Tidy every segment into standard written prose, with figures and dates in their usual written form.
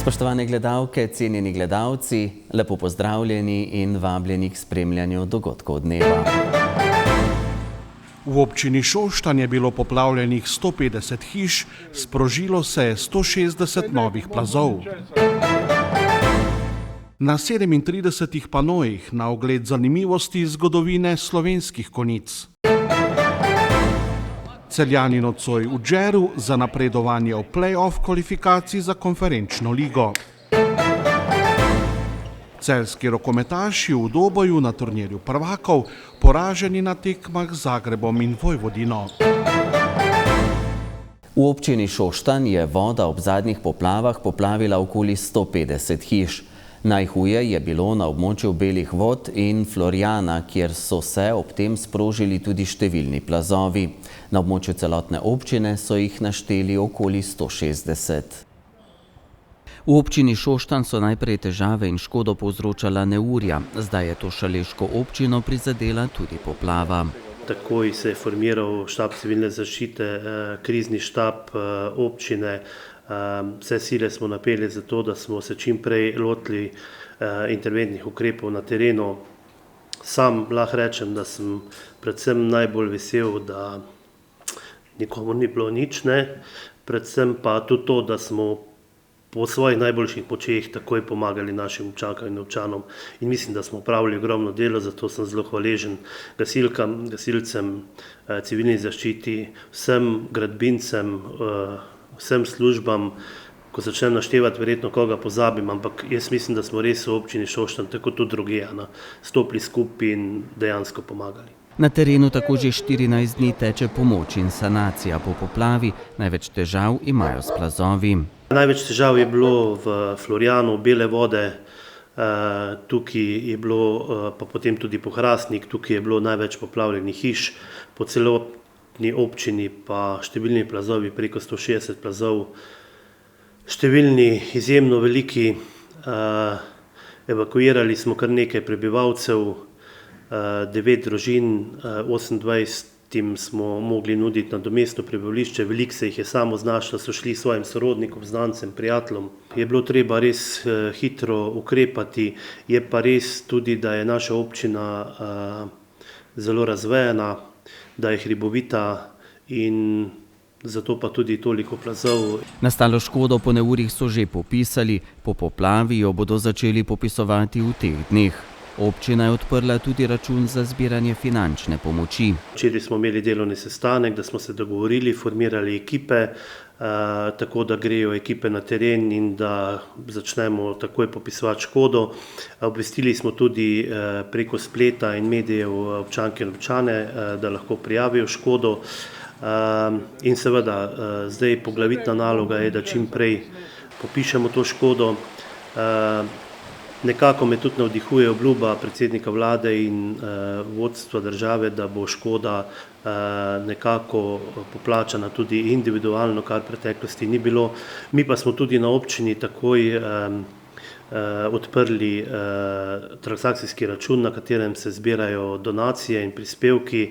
Spoštovane gledalke, cenjeni gledalci, lepo pozdravljeni in vabljeni k spremljanju dogodkov dneva. V občini Šoštanj je bilo poplavljenih 150 hiš, sprožilo se je 160 novih plazov. Na 37 panojih na ogled zanimivosti zgodovine slovenskih konic. Celjani nocoj v Džeru za napredovanje v play-off kvalifikacij za konferenčno ligo. Celjski rokometaši v Doboju na turnirju prvakov, poraženi na tekmah z Zagrebom in Vojvodino. V občini Šoštanj je voda ob zadnjih poplavah poplavila okoli 150 hiš. Najhuje je bilo na območju Belih vod in Florjana, kjer so se ob tem sprožili tudi številni plazovi. Na območju celotne občine so jih našteli okoli 160. V občini Šoštanj so najprej težave in škodo povzročala neurja. Zdaj je to šaleško občino prizadela tudi poplava. Takoj se je formiral štab civilne zaščite, krizni štab občine. Vse sile smo napeli za to, da smo se čim prej lotili interventnih ukrepov na terenu. Sam lahko rečem, da sem predvsem najbolj vesel, da nikomu ni bilo nič, predvsem pa tudi to, da smo po svojih najboljših močeh takoj pomagali našim občankam in občanom. In mislim, da smo opravili ogromno delo, zato sem zelo hvaležen gasilkam, gasilcem, civilni zaščiti, vsem gradbincem, vsem službam. Ko začnem naštevati, verjetno koga pozabim, ampak jaz mislim, da smo res v občini Šoštanj tako tudi drugje stopili skupaj in dejansko pomagali. Na terenu tako že 14 dni teče pomoč in sanacija po poplavi. Največ težav imajo s plazovi. Največ težav je bilo v Florjanu, Bele vode, tukaj je bilo pa potem tudi po Hrastnik, tukaj je bilo največ poplavljenih hiš, po celotni občini pa številni plazovi, preko 160 plazov, številni izjemno veliki, evakuirali smo kar nekaj prebivalcev, 9 družin, 28 smo mogli nuditi nadomestno prebivališče, veliko se jih je samo znašlo, so šli svojim sorodnikom, znancem, prijateljem. Je bilo treba res hitro ukrepati, je pa res tudi, da je naša občina zelo razvejena, da je hribovita in zato pa tudi toliko plazov. Nastalo škodo po neurjih so že popisali, po poplavi jo bodo začeli popisovati v teh dneh. Občina je odprla tudi račun za zbiranje finančne pomoči. Včeraj smo imeli delovni sestanek, da smo se dogovorili, formirali ekipe, tako da grejo ekipe na teren in da začnemo takoj popisovati škodo. Obvestili smo tudi preko spleta in medijev občanke in občane, da lahko prijavijo škodo. In seveda, zdaj poglavitna naloga je, da čim prej popišemo to škodo. Nekako me tudi navdihuje obljuba predsednika vlade in vodstva države, da bo škoda nekako poplačana tudi individualno, kar v preteklosti ni bilo. Mi pa smo tudi na občini takoj odprli transakcijski račun, na katerem se zbirajo donacije in prispevki,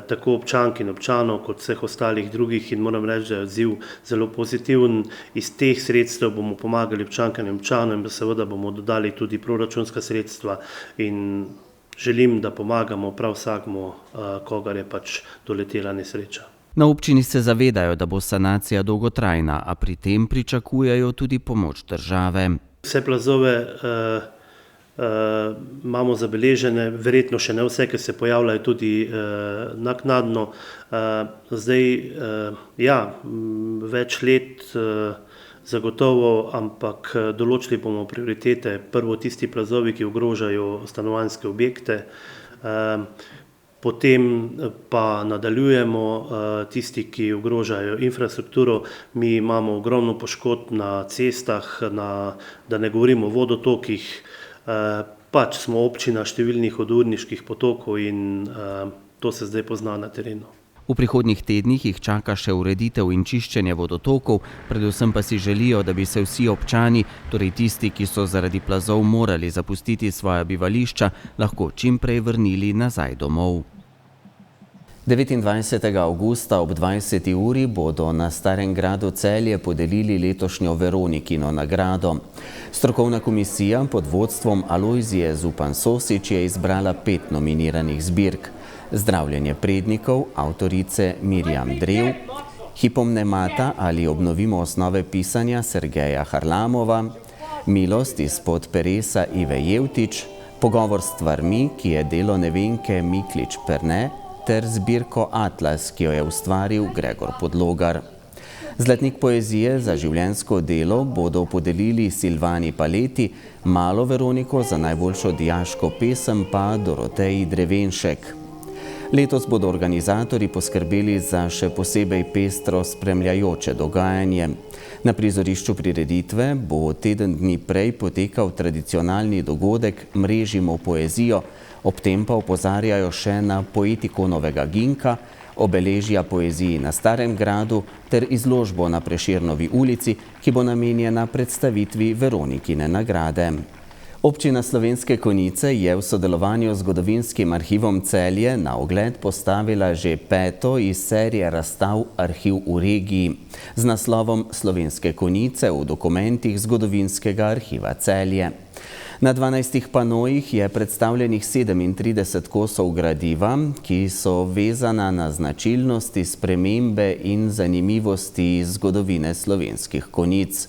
tako občank in občanov kot vseh ostalih drugih, in moram reči, da je odziv zelo pozitiven. Iz teh sredstev bomo pomagali občankam in občanom in seveda bomo dodali tudi proračunska sredstva in želim, da pomagamo prav vsakmu, kogar je pač doletela nesreča. Na občini se zavedajo, da bo sanacija dolgotrajna, a pri tem pričakujejo tudi pomoč države. Vse plazove imamo zabeležene, verjetno še ne vse, ker se pojavljajo tudi naknadno. Zdaj, več let zagotovo, ampak določili bomo prioritete. Prvo tisti plazovi, ki ogrožajo stanovanjske objekte, potem pa nadaljujemo tisti, ki ogrožajo infrastrukturo. Mi imamo ogromno poškodb na cestah, da ne govorimo o vodotokih. Pač smo občina številnih odurniških potokov in to se zdaj pozna na terenu. V prihodnjih tednih jih čaka še ureditev in čiščenje vodotokov, predvsem pa si želijo, da bi se vsi občani, torej tisti, ki so zaradi plazov morali zapustiti svoja bivališča, lahko čim prej vrnili nazaj domov. 29. avgusta ob 20. uri bodo na Starem gradu Celje podelili letošnjo Veronikino nagrado. Strokovna komisija pod vodstvom Alojzije Zupan Sosič je izbrala 5 nominiranih zbirk. Zdravljenje prednikov avtorice Mirjam Drev, Hipomnemata ali obnovimo osnove pisanja Sergeja Harlamova, Milost izpod peresa Ive Jevtič, Pogovor s stvarmi, ki je delo Nevenke Miklič Perne, ter zbirko Atlas, ki jo je ustvaril Gregor Podlogar. Zlatnik poezije za življenjsko delo bodo podelili Silvani Paleti, Malo Veroniko za najboljšo dijaško pesem pa Doroteji Drevenšek. Letos bodo organizatorji poskrbeli za še posebej pestro spremljajoče dogajanje. Na prizorišču prireditve bo teden dni prej potekal tradicionalni dogodek Mrežimo poezijo, ob tem pa opozarjajo še na poetiko Novega Ginka, obeležja poeziji na Starem gradu ter izložbo na Prešernovi ulici, ki bo namenjena predstavitvi Veronikine nagrade. Občina Slovenske Konjice je v sodelovanju z Zgodovinskim arhivom Celje na ogled postavila že 5. iz serije razstav Arhiv v regiji z naslovom Slovenske Konjice v dokumentih Zgodovinskega arhiva Celje. Na 12 panojih je predstavljenih 37 kosov gradiva, ki so vezana na značilnosti, spremembe in zanimivosti zgodovine slovenskih konjic.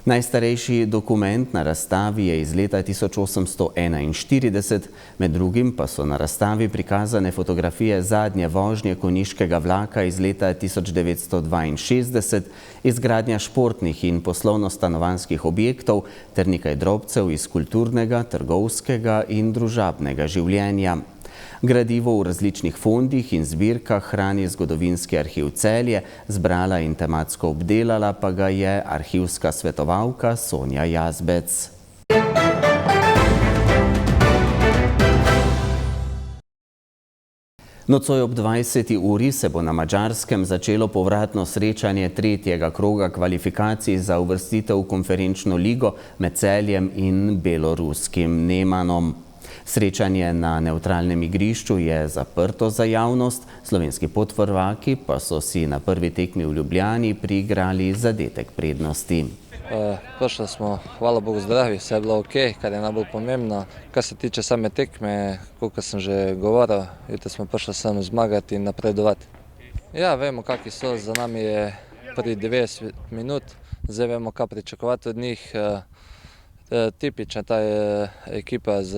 Najstarejši dokument na razstavi je iz leta 1841, med drugim pa so na razstavi prikazane fotografije zadnje vožnje konjiškega vlaka iz leta 1962, izgradnja športnih in poslovno-stanovanjskih objektov ter nekaj drobcev iz kulturnega, trgovskega in družabnega življenja. Gradivo v različnih fondih in zbirkah hrani Zgodovinski arhiv Celje, zbrala in tematsko obdelala pa ga je arhivska svetovalka Sonja Jazbec. Nocoj ob 20. uri se bo na Madžarskem začelo povratno srečanje 3. kroga kvalifikacij za uvrstitev v konferenčno ligo med Celjem in beloruskim Nemanom. Srečanje na nevtralnem igrišču je zaprto za javnost, slovenski podprvaki pa so si na prvi tekmi v Ljubljani priigrali zadetek prednosti. Prišli smo, hvala Bogu, zdravi, vse je bilo ok, kar je najbolj pomembno. Kar se tiče same tekme, kot sem že govoril, jutri smo prišli sem zmagati in napredovati. Ja, vemo, kakvi so, za nami je prvi 90 minut, zdaj vemo, kaj pričakovati od njih. Tipična ta ekipa z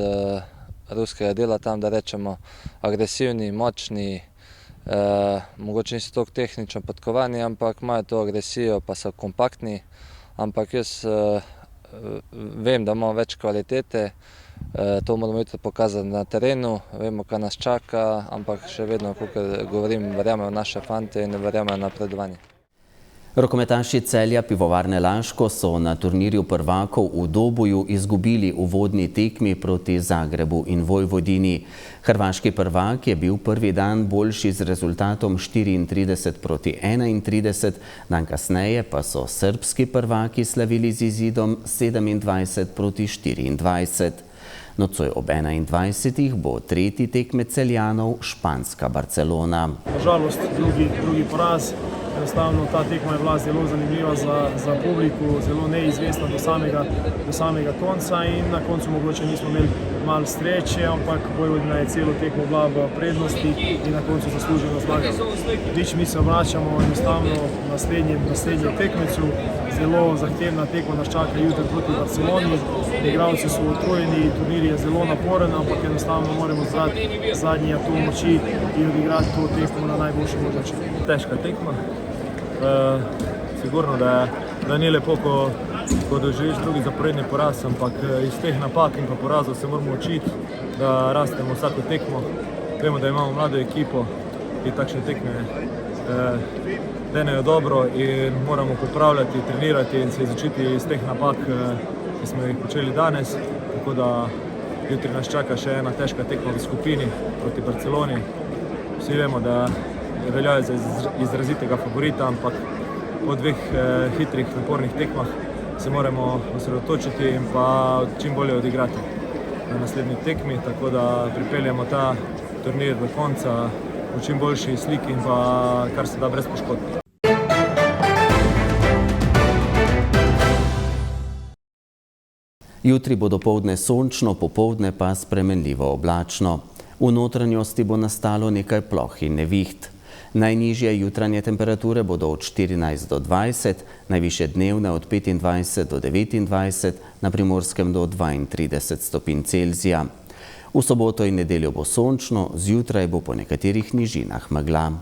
ruskega dela tam, da rečemo, agresivni, močni, mogoče niso toliko tehnično podkovani, ampak imajo to agresijo, pa so kompaktni, ampak jaz vem, da imamo več kvalitete, to moramo jutri pokazati na terenu, vemo, kaj nas čaka, ampak še vedno, kot govorim, verjamem v naše fante in verjamem v napredovanje. Rokometaši Celja Pivovarne Laško so na turnirju prvakov v Doboju izgubili uvodni tekmi proti Zagrebu in Vojvodini. Hrvaški prvak je bil prvi dan boljši z rezultatom 34-31, dan kasneje pa so srbski prvaki slavili z izidom 27-24. Nocoj ob 21. bo tretji tekmec Celjanov Španska Barcelona. Nažalost, drugi poraz. Enostavno ta tekma je bila zelo zanimiva za publiku, zelo neizvestna do samega konca in na koncu mogoče nismo imeli malo sreče, ampak Vojvodina je celo tekmo bila v prednosti in na koncu zasluženo zmagala. Mi se obračamo enostavno naslednjem tekmecu, zelo zahtevna tekma nas čaka jutri proti Barceloni, igralci so utrujeni, turnir je zelo naporen, ampak enostavno moramo zdati zadnji atom moči in odigrati to tekmo na najboljši način. Težka tekma. Sigurno, da ni lepo, ko doživiš drugi zaporedni poraz, ampak iz teh napak in pa porazov se moramo učiti, da rastemo vsako tekmo. Vemo, da imamo mlado ekipo in takšne tekme denejo dobro in moramo popravljati, trenirati in se izučiti iz teh napak, ki smo jih počeli danes. Tako da jutri nas čaka še ena težka tekma v skupini proti Barceloni. Vsi vemo, da veljajo za izrazitega favorita, ampak po dveh hitrih, napornih tekmah se moramo osredotočiti in pa čim bolje odigrati na naslednji tekmi, tako da pripeljemo ta turnir do konca v čim boljši sliki in pa kar se da brez poškodb. Jutri bo dopoldne sončno, popoldne pa spremenljivo oblačno. V notranjosti bo nastalo nekaj ploh in neviht. Najnižje jutranje temperature bodo od 14 do 20, najvišje dnevne od 25 do 29, na Primorskem do 32 stopinj Celzija. V soboto in nedeljo bo sončno, zjutraj bo po nekaterih nižinah megla.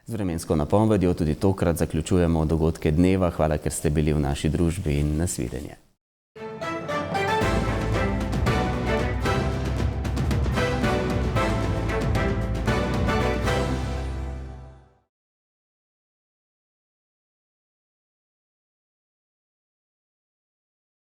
Z vremensko napovedjo tudi tokrat zaključujemo dogodke dneva. Hvala, ker ste bili v naši družbi in nasvidenje.